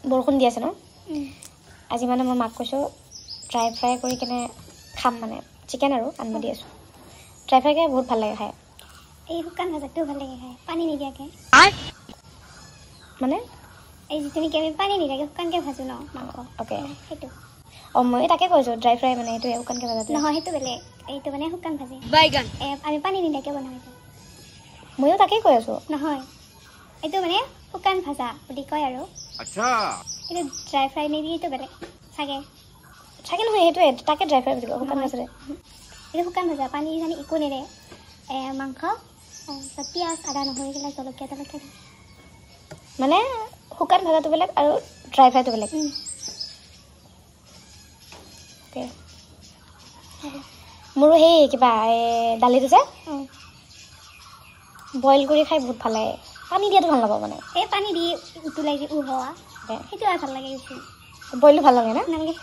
বৰষুণ দি আছে ন আজি মানে মই মাক কৈছোঁ ড্ৰাই ফ্ৰাই কৰি কেনে খাম মানে চিকেন আৰু আনব দি আছোঁ ড্ৰাই ফ্ৰাই খাই বহুত ভাল লাগে খাই এই শুকান ভাজাটো ভাল লাগে খাই পানী নিদিয়াকৈ মানে এই যিটো নেকি আমি পানী নিদিয়াকৈ শুকানকৈ ভাজোঁ ন মাংস অ'কে সেইটো অঁ মই তাকে কৈছোঁ ড্ৰাই ফ্ৰাই মানে এইটো শুকানকৈ ভাজাটো নহয় সেইটো বেলেগ এইটো মানে শুকান ভাজি আমি পানী নিদিয়াকৈ বনাইছোঁ ময়ো তাকেই কৈ আছোঁ নহয় এইটো মানে শুকান ভাজা বুলি কয় আৰু আচ্ছা কিন্তু ড্ৰাই ফ্ৰাই নিদি এইটো বেলেগ চাগে নহয় সেইটোৱে তাকে ড্ৰাই ফ্ৰাই বুলি কয় শুকান ভাজাৰে এইটো শুকান ভাজা পানী চানী একো নেৰে মাংস তাৰপিছত পিঁয়াজ আদা নহৰু এইবিলাক জলকীয়া তলকীয়া মানে শুকান ভাজাটো বেলেগ আৰু ড্ৰাই ফ্ৰাইটো বেলেগ অ'কে মোৰো সেই কিবা দালিটো যে বইল কৰি খাই বহুত ভাল লাগে পানী দিয়াটো ভাল নাপাওঁ মানে এই পানী দি উতলাই দি উহোৱা সেইটো আৰু ভাল লাগে বেছি বইলটো ভাল লাগে না নালাগে